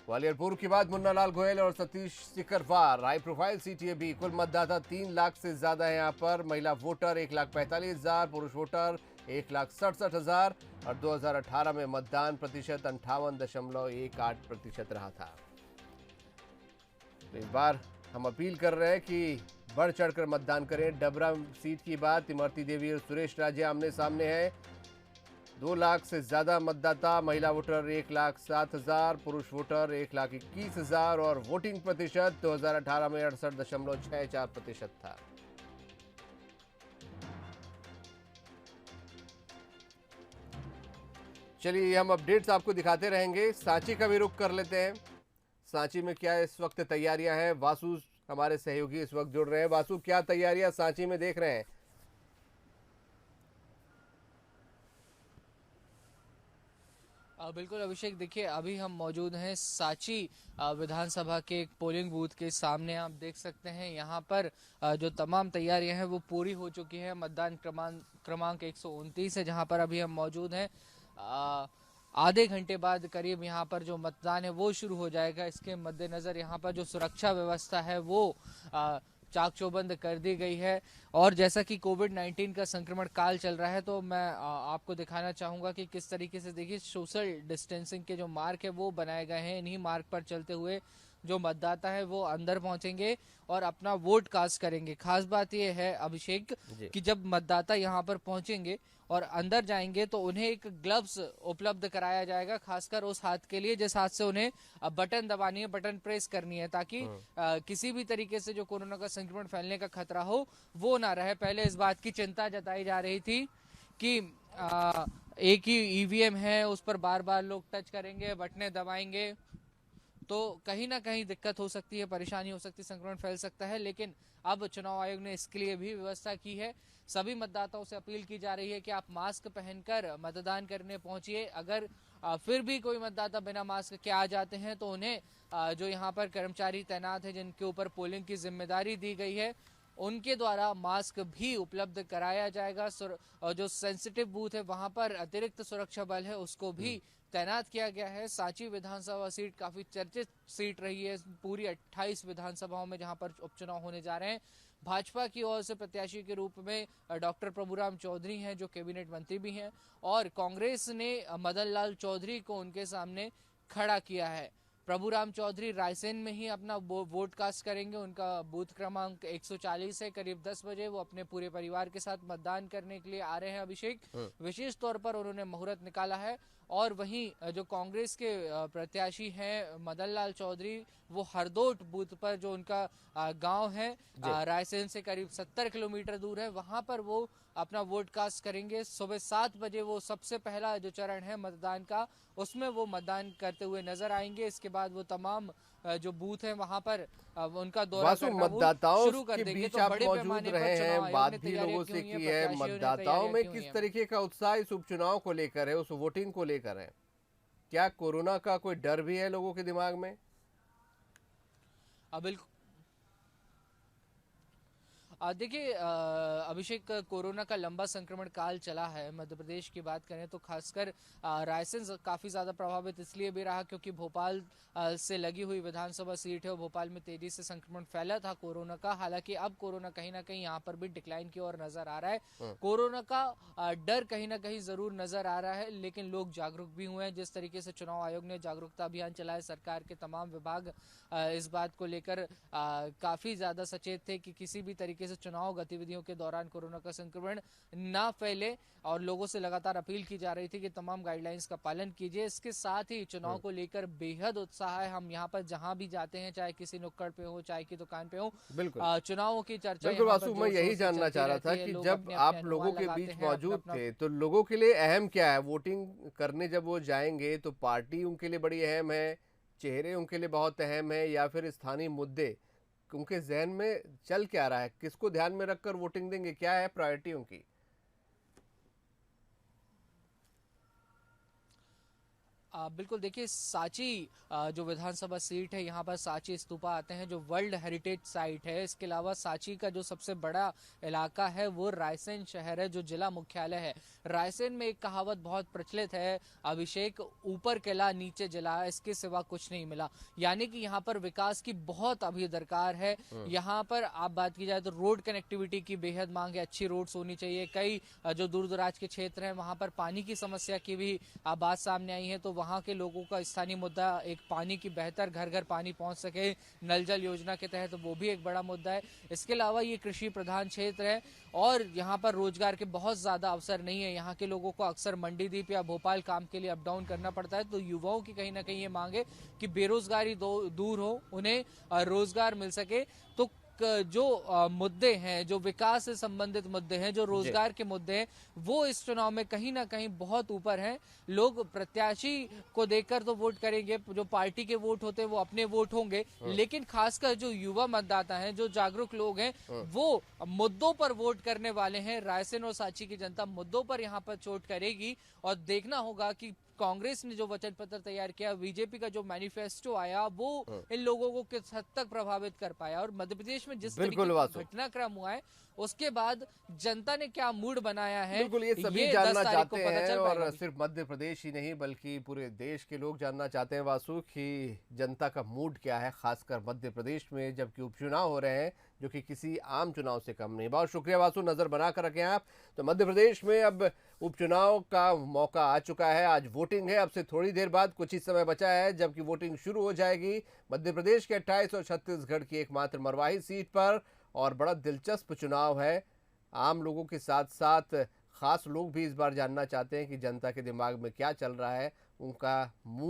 ग्वालियर पूर्व की बात, मुन्ना लाल गोयल और Satish Sikarwar. High profile seat ये भी। कुल मतदाता 3 लाख से ज़्यादा है यहाँ पर। महिला वोटर 1,45,000, पुरुष वोटर 1,67,000 और 2018 में मतदान प्रतिशत 58.18% रहा था। इस बार हम अपील कर रहे हैं कि बढ़ चढ़कर मतदान करें। डबरा सीट की बात, इमरती देवी और सुरेश राजे आमने सामने हैं। 2 लाख से ज्यादा मतदाता, महिला वोटर 1,07,000, पुरुष वोटर 1,21,000 और वोटिंग प्रतिशत 2018 में 68.64% था। चलिए, हम अपडेट्स आपको दिखाते रहेंगे। सांची का भी रुख कर लेते हैं। सांची में क्या इस वक्त तैयारियां हैं, वासु हमारे सहयोगी इस वक्त जुड़ रहे हैं। वासु, क्या तैयारियां सांची में देख रहे हैं? बिल्कुल अभिषेक, देखिए अभी हम मौजूद हैं सांची विधानसभा के एक पोलिंग बूथ के सामने। आप देख सकते हैं यहाँ पर जो तमाम तैयारियां हैं वो पूरी हो चुकी है। मतदान क्रमांक 129 है जहाँ पर अभी हम मौजूद हैं। आधे घंटे बाद करीब यहाँ पर जो मतदान है वो शुरू हो जाएगा। इसके मद्देनज़र यहाँ पर जो सुरक्षा व्यवस्था है वो चाक चौबंद कर दी गई है। और जैसा कि कोविड-19 का संक्रमण काल चल रहा है तो मैं आपको दिखाना चाहूँगा कि किस तरीके से, देखिए, सोशल डिस्टेंसिंग के जो मार्ग है वो बनाए गए हैं। इन्हीं मार्ग पर चलते हुए जो मतदाता है वो अंदर पहुंचेंगे और अपना वोट कास्ट करेंगे। खास बात यह है अभिषेक कि जब मतदाता यहां पर पहुंचेंगे और अंदर जाएंगे तो उन्हें एक ग्लव्स उपलब्ध कराया जाएगा, खासकर उस हाथ के लिए जिस हाथ से उन्हें बटन दबानी है, बटन प्रेस करनी है, ताकि किसी भी तरीके से जो कोरोना का संक्रमण फैलने का खतरा हो वो ना रहे। पहले इस बात की चिंता जताई जा रही थी कि एक ही ईवीएम है, उस पर बार बार लोग टच करेंगे, बटनें दबाएंगे तो कहीं ना कहीं दिक्कत हो सकती है, परेशानी हो सकती है, संक्रमण फैल सकता है। लेकिन अब चुनाव आयोग ने इसके लिए भी व्यवस्था की है। सभी मतदाताओं से अपील की जा रही है कि आप मास्क पहनकर मतदान करने पहुंचिए। अगर फिर भी कोई मतदाता बिना मास्क के आ जाते हैं तो उन्हें जो यहाँ पर कर्मचारी तैनात है जिनके ऊपर पोलिंग की जिम्मेदारी दी गई है उनके द्वारा मास्क भी उपलब्ध कराया जाएगा। और जो सेंसिटिव बूथ है वहां पर अतिरिक्त सुरक्षा बल है उसको भी तैनात किया गया है। सांची विधानसभा सीट काफी चर्चित सीट रही है पूरी 28 विधानसभाओं में जहां पर उपचुनाव होने जा रहे हैं। भाजपा की ओर से प्रत्याशी के रूप में डॉक्टर प्रभुराम चौधरी हैं, जो कैबिनेट मंत्री भी हैं, और कांग्रेस ने मदन लाल चौधरी को उनके सामने खड़ा किया है। प्रभुराम चौधरी रायसेन में ही अपना वोट कास्ट करेंगे। उनका बूथ क्रमांक 140 है। करीब 10 बजे वो अपने पूरे परिवार के साथ मतदान करने के लिए आ रहे हैं। अभिषेक, विशेष तौर पर उन्होंने मुहूर्त निकाला है। और वहीं जो कांग्रेस के प्रत्याशी हैं मदन लाल चौधरी, वो हरदोट बूथ पर, जो उनका गांव है रायसेन से करीब 70 किलोमीटर दूर है, वहां पर वो अपना वोट कास्ट करेंगे। सुबह 7 बजे वो सबसे पहला जो चरण है मतदान का, उसमें वो मतदान करते हुए नजर आएंगे। इसके बाद वो तमाम जो बूथ हैं वहां पर उनका दौरा करना मतदाताओं शुरू कर के देंगे। बीच तो आप बड़े मौजूद पैमाने रहे पर हैं, चुनाव आयोग बात ने भी तैयारियां लोगों की से हुई की हैं, है। प्रत्याशियों ने मतदाताओं में तैयारियां की किस हुई हैं। तरीके का उत्साह इस उपचुनाव को लेकर है, उस वोटिंग को लेकर है? क्या कोरोना का कोई डर भी है लोगों के दिमाग में? बिल्कुल। देखिए अभिषेक, कोरोना का लंबा संक्रमण काल चला है। मध्य प्रदेश की बात करें तो खासकर रायसेन काफ़ी ज़्यादा प्रभावित इसलिए भी रहा क्योंकि भोपाल से लगी हुई विधानसभा सीट है और भोपाल में तेजी से संक्रमण फैला था कोरोना का। हालांकि अब कोरोना कहीं ना कहीं यहाँ पर भी डिक्लाइन की ओर नजर आ रहा है। कोरोना का डर कहीं ना कहीं ज़रूर नजर आ रहा है, लेकिन लोग जागरूक भी हुए हैं। जिस तरीके से चुनाव आयोग ने जागरूकता अभियान चलाया, सरकार के तमाम विभाग इस बात को लेकर काफ़ी ज़्यादा सचेत थे कि किसी भी तरीके से चुनाव गतिविधियों के दौरान कोरोना का संक्रमण ना फैले, और लोगों से लगातार अपील की जा रही थी कि तमाम गाइडलाइंस का पालन कीजिए। इसके साथ ही चुनाव को लेकर बेहद उत्साह है। हम यहाँ पर जहाँ भी जाते हैं, चाहे किसी नुक्कड़ पे हो, चाय की दुकान पे हो, बिल्कुल चुनावों की चर्चा। बिल्कुल वासु, मैं यही जानना चाह रहा था कि जब आप लोगों के बीच मौजूद थे तो लोगों के लिए अहम क्या है? वोटिंग करने जब वो जाएंगे तो पार्टी उनके लिए बड़ी अहम है, चेहरे उनके लिए बहुत अहम है, या फिर स्थानीय मुद्दे उनके जहन में चल क्या रहा है? किसको ध्यान में रखकर वोटिंग देंगे? क्या है प्रायोरिटी उनकी? बिल्कुल, देखिए सांची जो विधानसभा सीट है, यहाँ पर सांची स्तूपा आते हैं जो वर्ल्ड हेरिटेज साइट है। इसके अलावा सांची का जो सबसे बड़ा इलाका है वो रायसेन शहर है, जो जिला मुख्यालय है। रायसेन में एक कहावत बहुत प्रचलित है अभिषेक, ऊपर किला नीचे जिला, इसके सिवा कुछ नहीं मिला। यानी कि यहाँ पर विकास की बहुत अभी दरकार है। यहाँ पर आप बात की जाए तो रोड कनेक्टिविटी की बेहद मांग है, अच्छी रोड्स होनी चाहिए। कई जो दूर दराज के क्षेत्र हैं वहाँ पर पानी की समस्या की भी बात सामने आई है, तो वहाँ के लोगों का स्थानीय मुद्दा एक पानी की बेहतर घर घर पानी पहुँच सके, नल जल योजना के तहत, वो भी एक बड़ा मुद्दा है। इसके अलावा ये कृषि प्रधान क्षेत्र है और यहाँ पर रोजगार के बहुत ज़्यादा अवसर नहीं है। यहाँ के लोगों को अक्सर मंडीदीप या भोपाल काम के लिए अप डाउन करना पड़ता है। तो युवाओं की कहीं ना कहीं ये मांग है कि बेरोजगारी दूर हो, उन्हें रोजगार मिल सके। तो जो मुद्दे हैं, जो विकास से संबंधित मुद्दे हैं, जो रोजगार के मुद्दे हैं, वो इस चुनाव में कहीं ना कहीं बहुत ऊपर हैं। लोग प्रत्याशी को देखकर तो वोट करेंगे, जो पार्टी के वोट होते हैं वो अपने वोट होंगे, लेकिन खासकर जो युवा मतदाता हैं, जो जागरूक लोग हैं, वो मुद्दों पर वोट करने वाले हैं। रायसेन और सांची की जनता मुद्दों पर यहाँ पर चोट करेगी और देखना होगा कि कांग्रेस ने जो वचन पत्र तैयार किया, बीजेपी का जो मैनिफेस्टो आया, वो इन लोगों को किस हद तक प्रभावित कर पाया। और मध्य प्रदेश में जिस तरीके का घटनाक्रम हुआ है, उसके बाद जनता ने क्या मूड बनाया है, बिल्कुल ये सभी जानना चाहते हैं। और सिर्फ मध्य प्रदेश ही नहीं बल्कि पूरे देश के लोग जानना चाहते हैं वासु कि जनता का मूड क्या है, खासकर मध्य प्रदेश में जबकि उपचुनाव हो रहे हैं जो कि किसी आम चुनाव से कम नहीं। बहुत शुक्रिया वासु, नजर बना कर रखें आप। तो मध्य प्रदेश में अब उपचुनाव का मौका आ चुका है, आज वोटिंग है। अब से थोड़ी देर बाद कुछ ही समय बचा है जबकि वोटिंग शुरू हो जाएगी मध्य प्रदेश के 28 और छत्तीसगढ़ की एकमात्र मरवाही सीट पर। और बड़ा दिलचस्प चुनाव है। आम लोगों के साथ साथ खास लोग भी इस बार जानना चाहते हैं कि जनता के दिमाग में क्या चल रहा है, उनका मूड